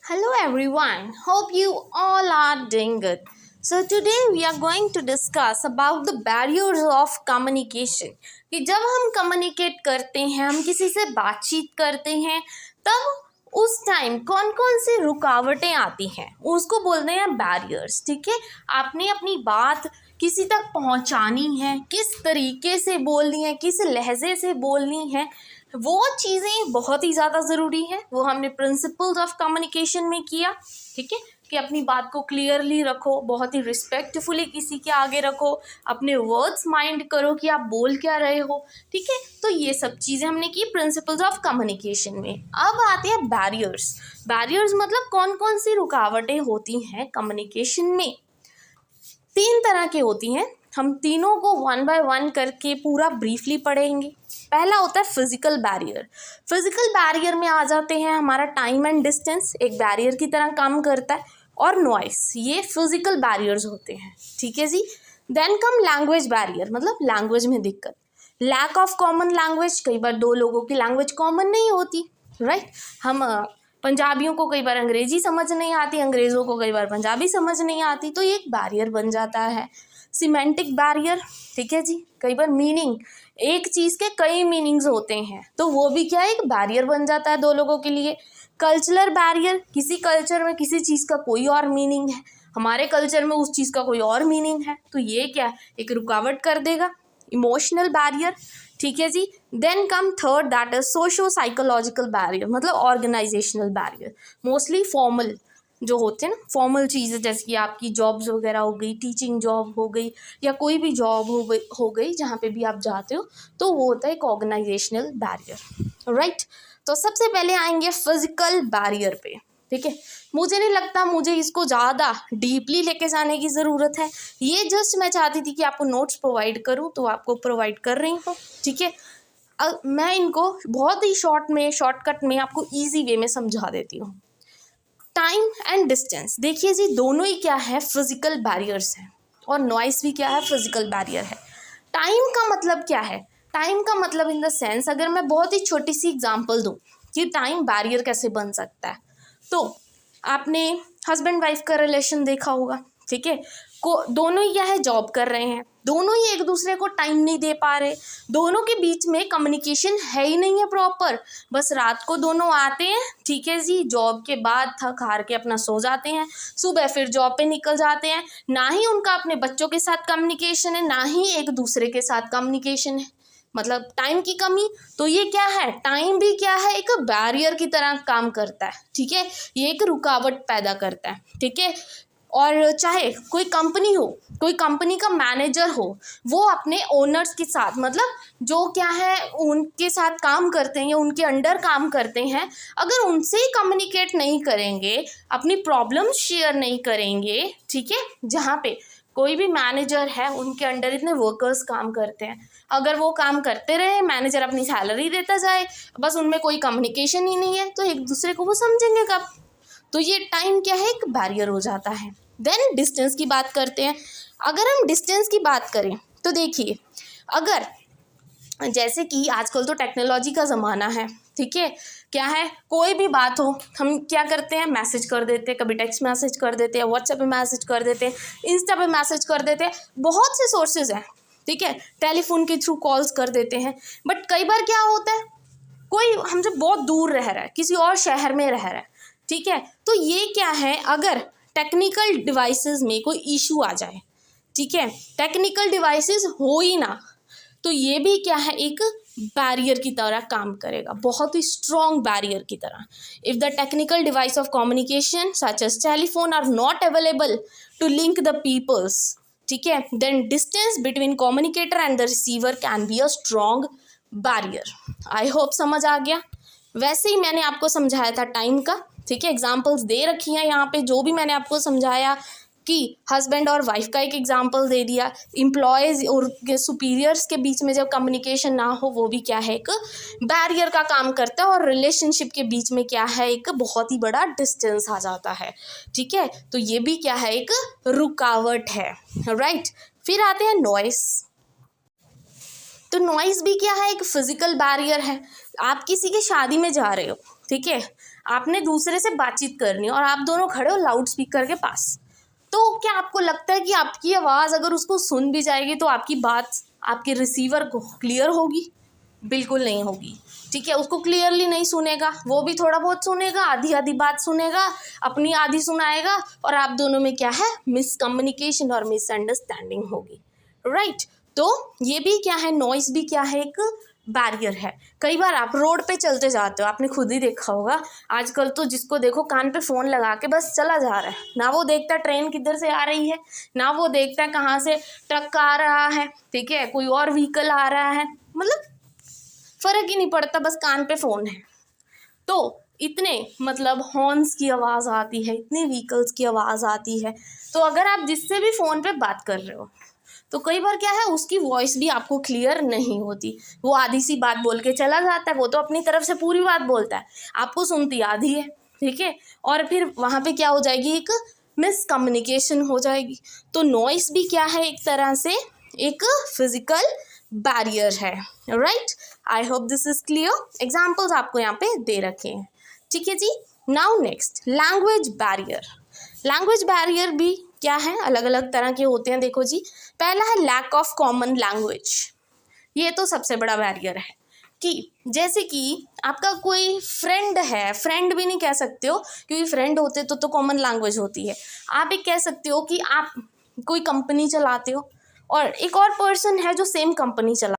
Hello everyone, hope you all are doing good. So today we are going to discuss about the barriers of communication. कि जब हम communicate करते हैं, हम किसी से बातचीत करते हैं, तब उस टाइम कौन कौन सी रुकावटें आती हैं उसको बोलते हैं बैरियर्स। ठीक है, आपने अपनी बात किसी तक पहुंचानी है, किस तरीके से बोलनी है, किस लहजे से बोलनी है, वो चीज़ें बहुत ही ज़्यादा ज़रूरी है। वो हमने प्रिंसिपल्स ऑफ कम्युनिकेशन में किया। ठीक है, कि अपनी बात को क्लियरली रखो, बहुत ही रिस्पेक्टफुली किसी के आगे रखो, अपने वर्ड्स माइंड करो कि आप बोल क्या रहे हो। ठीक है, तो ये सब चीज़ें हमने की प्रिंसिपल्स ऑफ कम्युनिकेशन में। अब आते हैं बैरियर्स। बैरियर्स मतलब कौन कौन सी रुकावटें होती हैं कम्युनिकेशन में। 3 तरह की होती हैं, हम तीनों को वन बाय वन करके पूरा ब्रीफली पढ़ेंगे। पहला होता है फिजिकल बैरियर। फिजिकल बैरियर में आ जाते हैं हमारा टाइम एंड डिस्टेंस, एक बैरियर की तरह काम करता है, और नॉइस, ये फिजिकल बैरियर्स होते हैं। ठीक है जी। देन कम लैंग्वेज बैरियर, मतलब लैंग्वेज में दिक्कत, लैक ऑफ कॉमन लैंग्वेज। कई बार दो लोगों की लैंग्वेज कॉमन नहीं होती, राइट। हम पंजाबियों को कई बार अंग्रेजी समझ नहीं आती, अंग्रेज़ों को कई बार पंजाबी समझ नहीं आती, तो ये एक बैरियर बन जाता है। सिमेंटिक बैरियर, ठीक है जी, कई बार मीनिंग, एक चीज़ के कई मीनिंग्स होते हैं, तो वो भी क्या है, एक बैरियर बन जाता है दो लोगों के लिए। कल्चरल बैरियर, किसी कल्चर में किसी चीज़ का कोई और मीनिंग है, हमारे कल्चर में उस चीज़ का कोई और मीनिंग है, तो ये क्या है, एक रुकावट कर देगा। इमोशनल बैरियर, ठीक है जी। Then come third, that is socio psychological barrier, मतलब ऑर्गेनाइजेशनल बैरियर। मोस्टली फॉर्मल जो होते हैं ना, फॉर्मल चीज़ें, जैसे कि आपकी जॉब्स वगैरह हो गई, टीचिंग जॉब हो गई, या कोई भी जॉब हो गई जहाँ पे भी आप जाते हो, तो वो होता है एक ऑर्गेनाइजेशनल बैरियर, राइट। तो सबसे पहले आएंगे फिजिकल बैरियर पे। ठीक है, मुझे नहीं लगता मुझे इसको ज़्यादा डीपली लेके जाने की ज़रूरत है, ये जस्ट मैं चाहती थी कि आपको नोट्स प्रोवाइड करूँ, तो आपको प्रोवाइड कर रही हूँ। ठीक है, मैं इनको बहुत ही शॉर्टकट में आपको ईजी वे में समझा देती हूँ। टाइम एंड डिस्टेंस, देखिए जी, दोनों ही क्या है, फिजिकल बैरियर्स हैं, और नॉइस भी क्या है, फिजिकल बैरियर है। टाइम का मतलब क्या है, टाइम का मतलब इन द सेंस, अगर मैं बहुत ही छोटी सी एग्जांपल दूँ कि टाइम बैरियर कैसे बन सकता है, तो आपने हस्बैंड वाइफ का रिलेशन देखा होगा। ठीक है, दोनों ही क्या है, जॉब कर रहे हैं, दोनों ही एक दूसरे को टाइम नहीं दे पा रहे, दोनों के बीच में कम्युनिकेशन है ही नहीं है प्रॉपर। बस रात को दोनों आते हैं, ठीक है जी, जॉब के बाद थक हार के अपना सो जाते हैं, सुबह फिर जॉब पे निकल जाते हैं। ना ही उनका अपने बच्चों के साथ कम्युनिकेशन है, ना ही एक दूसरे के साथ कम्युनिकेशन है, मतलब टाइम की कमी। तो ये क्या है, टाइम भी क्या है, एक बैरियर की तरह काम करता है। ठीक है, ये एक रुकावट पैदा करता है। ठीक है, और चाहे कोई कंपनी हो, कोई कंपनी का मैनेजर हो, वो अपने ओनर्स के साथ, मतलब जो क्या है उनके साथ काम करते हैं या उनके अंडर काम करते हैं, अगर उनसे ही कम्युनिकेट नहीं करेंगे, अपनी प्रॉब्लम शेयर नहीं करेंगे, ठीक है, जहाँ पे कोई भी मैनेजर है उनके अंडर इतने वर्कर्स काम करते हैं, अगर वो काम करते रहे, मैनेजर अपनी सैलरी देता जाए, बस उनमें कोई कम्युनिकेशन ही नहीं है, तो एक दूसरे को वो समझेंगे कब। तो ये टाइम क्या है, एक बैरियर हो जाता है। देन डिस्टेंस की बात करते हैं। अगर हम डिस्टेंस की बात करें तो देखिए, अगर जैसे कि आजकल तो टेक्नोलॉजी का ज़माना है, ठीक है, क्या है, कोई भी बात हो, हम क्या करते हैं, मैसेज कर देते हैं, कभी टेक्स्ट मैसेज कर देते हैं, व्हाट्सएप पे मैसेज कर देते हैं, इंस्टा पे मैसेज कर देते हैं, बहुत से सोर्सेज हैं। ठीक है, टेलीफोन के थ्रू कॉल्स कर देते हैं। बट कई बार क्या होता है, कोई हमसे बहुत दूर रह रहा है, किसी और शहर में रह रहा है, ठीक है, तो ये क्या है, अगर टेक्निकल डिवाइसेस में कोई इशू आ जाए, ठीक है, टेक्निकल डिवाइसेस हो ही ना, तो ये भी क्या है, एक बैरियर की तरह काम करेगा, बहुत ही स्ट्रॉन्ग बैरियर की तरह। If the technical device of communication such as telephone are not available to link the peoples, ठीक है, then distance between communicator and the receiver can be a strong barrier. I hope समझ आ गया। वैसे ही मैंने आपको समझाया था टाइम का, ठीक है, एग्जाम्पल्स दे रखी हैं यहाँ पे, जो भी मैंने आपको समझाया कि हस्बैंड और वाइफ का एक एग्जाम्पल दे दिया, एम्प्लॉयज़ और सुपीरियर्स के बीच में जब कम्युनिकेशन ना हो, वो भी क्या है, एक बैरियर का काम करता है, और रिलेशनशिप के बीच में क्या है, एक बहुत ही बड़ा डिस्टेंस आ जाता है। ठीक है, तो ये भी क्या है, एक रुकावट है, राइट। फिर आते हैं नॉइस। तो नॉइज़ भी क्या है, एक फिजिकल बैरियर है। आप किसी की शादी में जा रहे हो, ठीक है, आपने दूसरे से बातचीत करनी है और आप दोनों खड़े हो लाउड स्पीकर के पास, तो क्या आपको लगता है कि आपकी आवाज़ अगर उसको सुन भी जाएगी तो आपकी बात आपके रिसीवर को क्लियर होगी? बिल्कुल नहीं होगी। ठीक है, उसको क्लियरली नहीं सुनेगा, वो भी थोड़ा बहुत सुनेगा, आधी आधी बात सुनेगा, अपनी आधी सुनाएगा, और आप दोनों में क्या है, मिसकम्युनिकेशन और मिसअंडरस्टैंडिंग होगी। राइट, तो ये भी क्या है, नॉइस भी क्या है, एक बैरियर है। कई बार आप रोड पे चलते जाते हो, आपने खुद ही देखा होगा, आजकल तो जिसको देखो कान पे फ़ोन लगा के बस चला जा रहा है, ना वो देखता ट्रेन किधर से आ रही है, ना वो देखता है कहाँ से ट्रक आ रहा है, ठीक है, कोई और व्हीकल आ रहा है, मतलब फ़र्क ही नहीं पड़ता, बस कान पे फ़ोन है। तो इतने मतलब हॉर्न्स की आवाज़ आती है, इतनी व्हीकल्स की आवाज़ आती है, तो अगर आप जिससे भी फ़ोन पे बात कर रहे हो तो कई बार क्या है, उसकी वॉइस भी आपको क्लियर नहीं होती, वो आधी सी बात बोल के चला जाता है, वो तो अपनी तरफ से पूरी बात बोलता है, आपको सुनती आधी है, ठीक है, और फिर वहाँ पे क्या हो जाएगी, एक मिसकम्युनिकेशन हो जाएगी। तो नॉइस भी क्या है, एक तरह से एक फिजिकल बैरियर है। Right, I hope this is clear. Examples आपको यहाँ पे दे रखे हैं, ठीक है जी। Now next, language barrier. Language barrier भी क्या है, अलग अलग तरह के होते हैं। देखो जी, पहला है लैक ऑफ कॉमन लैंग्वेज। ये तो सबसे बड़ा बैरियर है कि जैसे कि आपका कोई फ्रेंड है, फ्रेंड भी नहीं कह सकते हो क्योंकि फ्रेंड होते तो कॉमन लैंग्वेज होती है। आप एक कह सकते हो कि आप कोई कंपनी चलाते हो और एक और पर्सन है जो सेम कंपनी चला,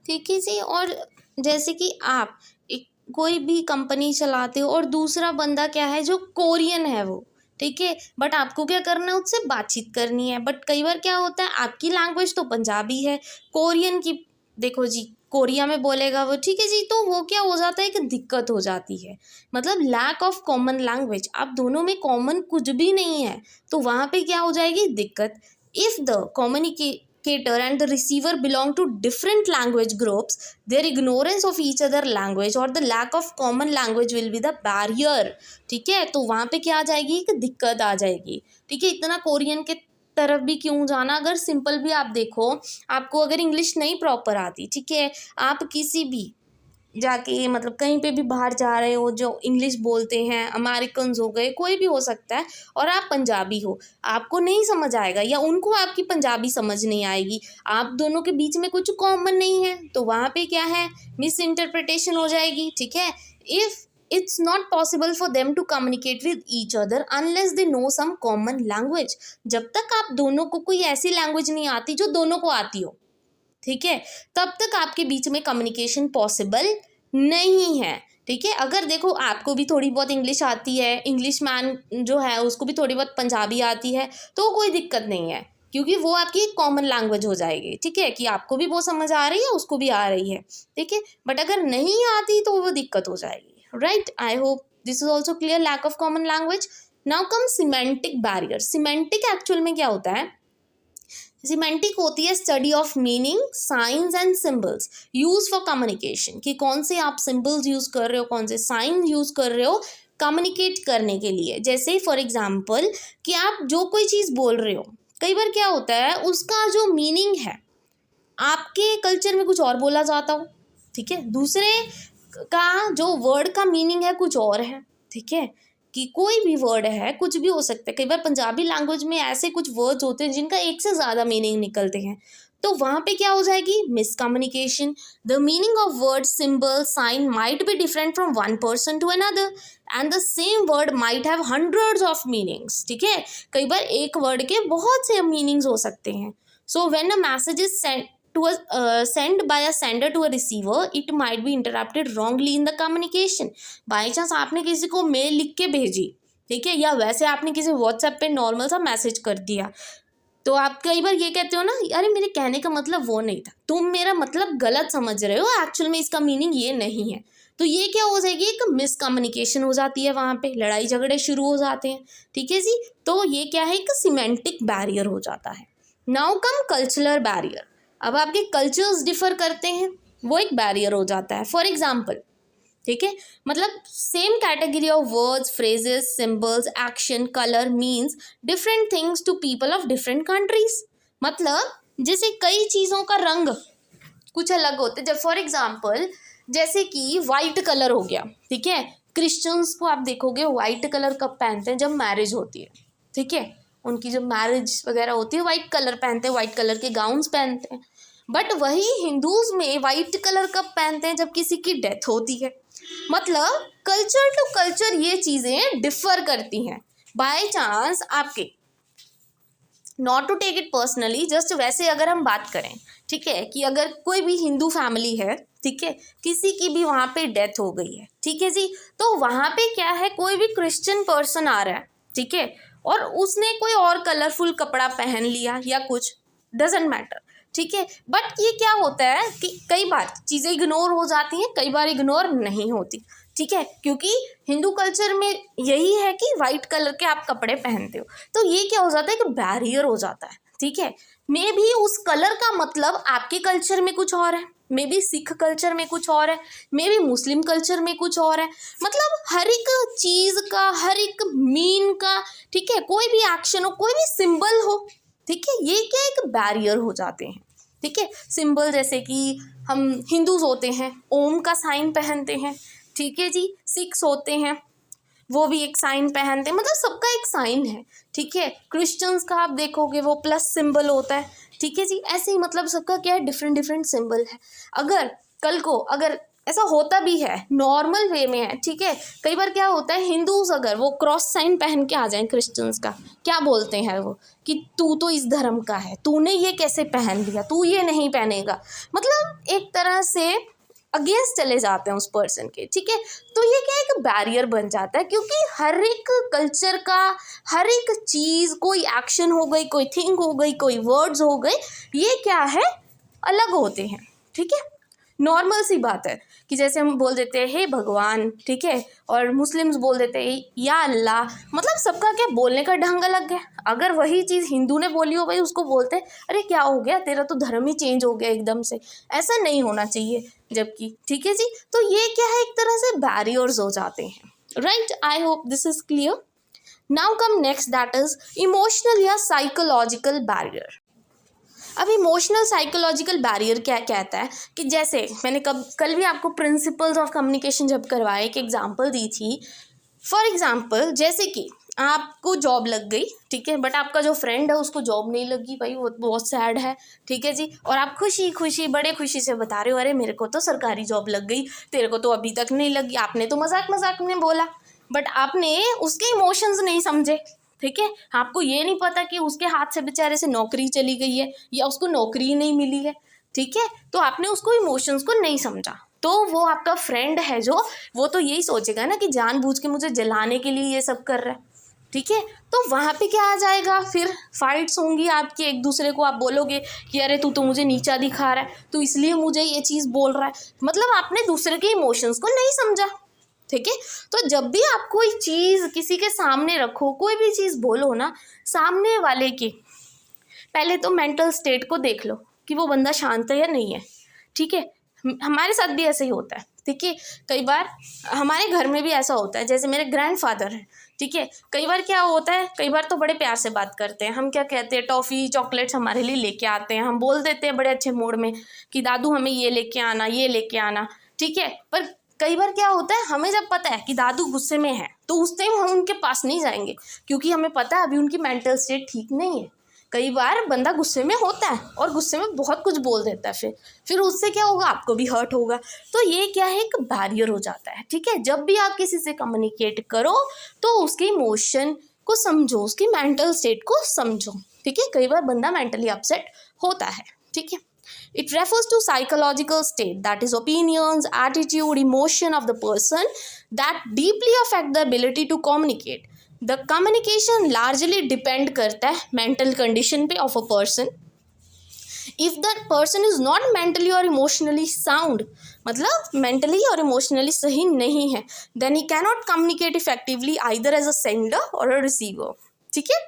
ठीक है जी, और जैसे कि आप एक कोई भी कंपनी चलाते हो और दूसरा बंदा क्या है जो कोरियन है वो, ठीक है, बट आपको क्या करना है, उससे बातचीत करनी है, बट कई बार क्या होता है, आपकी लैंग्वेज तो पंजाबी है, कोरियन की देखो जी कोरिया में बोलेगा वो, ठीक है जी, तो वो क्या हो जाता है, कि दिक्कत हो जाती है, मतलब लैक ऑफ कॉमन लैंग्वेज, आप दोनों में कॉमन कुछ भी नहीं है, तो वहाँ पे क्या हो जाएगी दिक्कत। If the communicator and the receiver belong to different language groups, their ignorance of each other language or the lack of common language will be the barrier। ठीक है, तो वहाँ पे क्या आ जाएगी, कि दिक्कत आ जाएगी। ठीक है, इतना कोरियन के तरफ भी क्यों जाना, अगर सिंपल भी आप देखो, आपको अगर इंग्लिश नहीं प्रॉपर आती, ठीक है, आप किसी भी जाके मतलब कहीं पे भी बाहर जा रहे हो, जो इंग्लिश बोलते हैं, अमेरिकन्स हो गए, कोई भी हो सकता है, और आप पंजाबी हो, आपको नहीं समझ आएगा या उनको आपकी पंजाबी समझ नहीं आएगी, आप दोनों के बीच में कुछ कॉमन नहीं है, तो वहाँ पे क्या है, मिस इंटरप्रिटेशन हो जाएगी। ठीक है, if it's not possible for them to communicate with each other unless they know some common language। जब तक आप दोनों को कोई ऐसी लैंग्वेज नहीं आती जो दोनों को आती हो, ठीक है, तब तक आपके बीच में कम्युनिकेशन पॉसिबल नहीं है। ठीक है, अगर देखो आपको भी थोड़ी बहुत इंग्लिश आती है, इंग्लिश मैन जो है उसको भी थोड़ी बहुत पंजाबी आती है, तो कोई दिक्कत नहीं है, क्योंकि वो आपकी कॉमन लैंग्वेज हो जाएगी। ठीक है, कि आपको भी वो समझ आ रही है, उसको भी आ रही है। ठीक है, बट अगर नहीं आती तो वो दिक्कत हो जाएगी। Right, I hope this is also clear, lack of common language. Now come semantic barrier. Semantic actual में क्या होता है, सिमेंटिक होती है study of meaning, signs and symbols use for communication, कि कौन से आप सिंबल्स यूज कर रहे हो, कौन से साइन यूज कर रहे हो कम्युनिकेट करने के लिए। जैसे फॉर एग्जाम्पल कि आप जो कोई चीज़ बोल रहे हो, कई बार क्या होता है उसका जो मीनिंग है आपके कल्चर में कुछ और बोला जाता हो, ठीक है, दूसरे का जो वर्ड का मीनिंग है कुछ और है। ठीक है, कि कोई भी वर्ड है, कुछ भी हो सकता है, कई बार पंजाबी लैंग्वेज में ऐसे कुछ वर्ड्स होते हैं जिनका एक से ज़्यादा मीनिंग निकलते हैं, तो वहाँ पे क्या हो जाएगी, miscommunication. The meaning of word, symbol, sign might be different from one person to another and the same word might have hundreds of meanings. ठीक है, कई बार एक वर्ड के बहुत से मीनिंग्स हो सकते हैं। So when a message is sent by a sender to a receiver, it might be interrupted wrongly in the communication। By chance आपने किसी को मेल लिख के भेजी, ठीक है, या वैसे आपने किसी व्हाट्सएप पे नॉर्मल सा मैसेज कर दिया, तो आप कई बार ये कहते हो ना, अरे मेरे कहने का मतलब वो नहीं था, तुम मेरा मतलब गलत समझ रहे हो, एक्चुअल में इसका मीनिंग ये नहीं है, तो ये क्या हो जाएगी, एक मिसकम्युनिकेशन हो जाती है, वहाँ पे लड़ाई झगड़े शुरू हो जाते हैं। ठीक है जी, तो ये क्या है, एक सिमेंटिक बैरियर हो जाता है। Now come cultural barrier. अब आपके कल्चर्स डिफर करते हैं, वो एक बैरियर हो जाता है। फॉर एग्जाम्पल, ठीक है, मतलब same category of words, phrases, symbols, action, colour means different things to people of different countries. मतलब जैसे कई चीज़ों का रंग कुछ अलग होते हैं, जब फॉर एग्जाम्पल जैसे कि वाइट कलर हो गया, ठीक है, क्रिश्चियंस को आप देखोगे वाइट कलर कब पहनते हैं, जब मैरिज होती है, ठीक है, उनकी जब मैरिज वगैरह होती है वाइट कलर पहनते हैं, वाइट कलर के गाउन्स पहनते हैं। बट वही हिंदूज में वाइट कलर कब पहनते हैं, जब किसी की डेथ होती है। मतलब कल्चर टू कल्चर ये चीज़ें डिफर करती हैं। बाय चांस आपके, not to take it personally, just वैसे अगर हम बात करें, ठीक है, कि अगर कोई भी हिंदू फैमिली है, ठीक है, किसी की भी वहाँ पे डेथ हो गई है, ठीक है जी, तो वहाँ पे क्या है, कोई भी क्रिश्चियन पर्सन आ रहा है, ठीक है, और उसने कोई और कलरफुल कपड़ा पहन लिया या कुछ, डजेंट मैटर, ठीक है। बट ये क्या होता है कि कई बार चीज़ें इग्नोर हो जाती हैं, कई बार इग्नोर नहीं होती, ठीक है, क्योंकि हिंदू कल्चर में यही है कि वाइट कलर के आप कपड़े पहनते हो, तो ये क्या हो जाता है कि बैरियर हो जाता है, ठीक है। मे भी उस कलर का मतलब आपके कल्चर में कुछ और है, मे बी सिख कल्चर में कुछ और है, मे बी मुस्लिम कल्चर में कुछ और है। मतलब हर एक चीज़ का, हर एक मीन का, ठीक है, कोई भी एक्शन हो, कोई भी सिंबल हो, ठीक है, ये क्या एक बैरियर हो जाते हैं, ठीक है। सिंबल जैसे कि हम हिंदूज होते हैं ओम का साइन पहनते हैं, ठीक है जी, सिख्स होते हैं वो भी एक साइन पहनते हैं, मतलब सबका एक साइन है, ठीक है। क्रिश्चियंस का आप देखोगे वो प्लस सिंबल होता है, ठीक है जी। ऐसे ही मतलब सबका क्या है, डिफरेंट डिफरेंट सिंबल है। अगर कल को अगर ऐसा होता भी है, नॉर्मल वे में है, ठीक है, कई बार क्या होता है, हिंदूज अगर वो क्रॉस साइन पहन के आ जाएं क्रिश्चियंस का, क्या बोलते हैं वो कि तू तो इस धर्म का है, तूने ये कैसे पहन लिया, तू ये नहीं पहनेगा। मतलब एक तरह से अगेंस्ट चले जाते हैं उस पर्सन के, ठीक है। तो ये क्या एक बैरियर बन जाता है, क्योंकि हर एक कल्चर का हर एक चीज़, कोई एक्शन हो गई, कोई थिंग हो गई, कोई वर्ड्स हो गए, ये क्या है, अलग होते हैं, ठीक है। नॉर्मल सी बात है कि जैसे हम बोल देते हैं हे भगवान, ठीक है, और मुस्लिम्स बोल देते हैं या अल्लाह। मतलब सबका क्या बोलने का ढंग अलग है। अगर वही चीज़ हिंदू ने बोली हो भाई, उसको बोलते हैं अरे क्या हो गया, तेरा तो धर्म ही चेंज हो गया एकदम से, ऐसा नहीं होना चाहिए जबकि, ठीक है जी। तो ये क्या है, एक तरह से बैरियर्स हो जाते हैं, right. I hope this is clear. Now come next, that is emotional या साइकोलॉजिकल बैरियर। अब इमोशनल साइकोलॉजिकल बैरियर क्या कहता है कि जैसे मैंने कल भी आपको प्रिंसिपल्स ऑफ कम्युनिकेशन जब करवाए एक एग्जांपल दी थी। फॉर एग्जांपल जैसे कि आपको जॉब लग गई, ठीक है, बट आपका जो फ्रेंड है उसको जॉब नहीं लगी, भाई वो बहुत सैड है, ठीक है जी, और आप खुशी खुशी बड़े खुशी से बता रहे हो अरे मेरे को तो सरकारी जॉब लग गई, तेरे को तो अभी तक नहीं लगी। आपने तो मजाक मजाक में बोला, बट आपने उसके इमोशंस नहीं समझे, ठीक है। आपको ये नहीं पता कि उसके हाथ से बेचारे से नौकरी चली गई है या उसको नौकरी नहीं मिली है, ठीक है। तो आपने उसको इमोशंस को नहीं समझा, तो वो आपका फ्रेंड है जो, वो तो यही सोचेगा ना कि जानबूझ के मुझे जलाने के लिए ये सब कर रहा है, ठीक है। तो वहाँ पे क्या आ जाएगा, फिर फाइट्स होंगी आपकी, एक दूसरे को आप बोलोगे कि अरे तू तो मुझे नीचा दिखा रहा है, तो इसलिए मुझे ये चीज़ बोल रहा है। मतलब आपने दूसरे के इमोशंस को नहीं समझा, ठीक है। तो जब भी आप कोई चीज़ किसी के सामने रखो, कोई भी चीज़ बोलो ना, सामने वाले की पहले तो मेंटल स्टेट को देख लो कि वो बंदा शांत है या नहीं है, ठीक है। हमारे साथ भी ऐसे ही होता है, ठीक है। कई बार हमारे घर में भी ऐसा होता है, जैसे मेरे ग्रैंडफादर हैं, ठीक है, कई बार क्या होता है, कई बार तो बड़े प्यार से बात करते हैं। हम क्या कहते हैं, टॉफ़ी चॉकलेट्स हमारे लिए लेके आते हैं, हम बोल देते हैं बड़े अच्छे मूड में कि दादू हमें ये लेके आना, ये लेके आना, ठीक है। पर कई बार क्या होता है, हमें जब पता है कि दादू गुस्से में है तो उस टाइम हम उनके पास नहीं जाएंगे, क्योंकि हमें पता है अभी उनकी मेंटल स्टेट ठीक नहीं है। कई बार बंदा गुस्से में होता है और गुस्से में बहुत कुछ बोल देता है, फिर उससे क्या होगा, आपको भी हर्ट होगा। तो ये क्या है, एक बैरियर हो जाता है, ठीक है। जब भी आप किसी से कम्युनिकेट करो तो उसके इमोशन को समझो, उसकी मेंटल स्टेट को समझो, ठीक है। कई बार बंदा मेंटली अपसेट होता है, ठीक है। It refers to psychological state, that is opinions, attitude, emotion of the person that deeply affect the ability to communicate. The communication largely depend करता है mental condition पे of a person. If that person is not mentally or emotionally sound, मतलब mentally और emotionally सही नहीं है, then he cannot communicate effectively either as a sender or a receiver, ठीक है।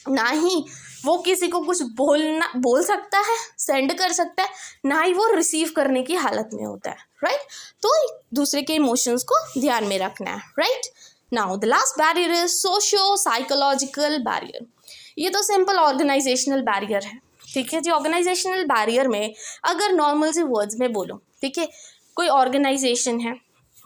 ना ही वो किसी को कुछ बोल सकता है, सेंड कर सकता है, ना ही वो रिसीव करने की हालत में होता है, राइट। तो दूसरे के इमोशंस को ध्यान में रखना है, right. Now the last barrier is socio psychological barrier. ये तो सिंपल ऑर्गेनाइजेशनल बैरियर है, ठीक है जी। ऑर्गेनाइजेशनल बैरियर में अगर नॉर्मल से वर्ड्स में बोलो, ठीक है, कोई ऑर्गेनाइजेशन है,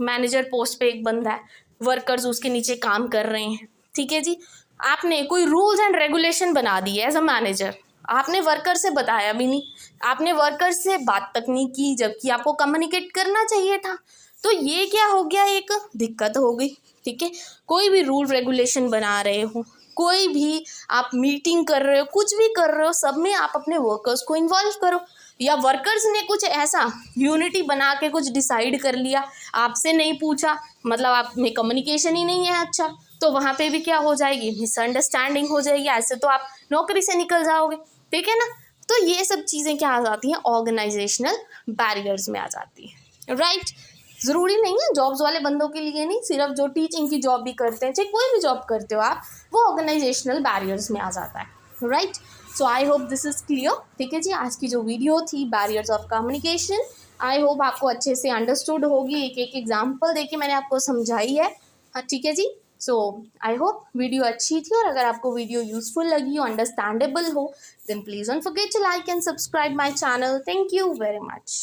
मैनेजर पोस्ट पे एक बंदा है, वर्कर्स उसके नीचे काम कर रहे हैं, ठीक है जी। आपने कोई रूल्स एंड रेगुलेशन बना दिए एज अ मैनेजर, आपने वर्कर से बताया भी नहीं, आपने वर्कर से बात तक नहीं की, जबकि आपको कम्युनिकेट करना चाहिए था। तो ये क्या हो गया, एक दिक्कत हो गई, ठीक है। कोई भी रूल रेगुलेशन बना रहे हो, कोई भी आप मीटिंग कर रहे हो, कुछ भी कर रहे हो, सब में आप अपने वर्कर्स को इन्वॉल्व करो। या वर्कर्स ने कुछ ऐसा यूनिटी बना के कुछ डिसाइड कर लिया, आपसे नहीं पूछा, मतलब आप में कम्युनिकेशन ही नहीं है अच्छा, तो वहाँ पे भी क्या हो जाएगी, मिसअंडरस्टैंडिंग हो जाएगी, ऐसे तो आप नौकरी से निकल जाओगे, ठीक है ना। तो ये सब चीज़ें क्या आ जाती हैं, ऑर्गेनाइजेशनल बैरियर्स में आ जाती है, राइट। ज़रूरी नहीं है जॉब्स वाले बंदों के लिए नहीं, सिर्फ जो टीचिंग की जॉब भी करते हैं, चाहे कोई भी जॉब करते हो आप, वो ऑर्गेनाइजेशनल बैरियर्स में आ जाता है, right. So I hope this is clear, ठीक है जी। आज की जो वीडियो थी barriers of communication, I hope आपको अच्छे से अंडरस्टूड होगी, एक एक एग्जाम्पल देके मैंने आपको समझाई है, हाँ ठीक है जी। सो आई होप वीडियो अच्छी थी, और अगर आपको वीडियो यूजफुल लगी हो, अंडरस्टैंडेबल हो, then please don't forget to like and subscribe my channel. Thank you very much.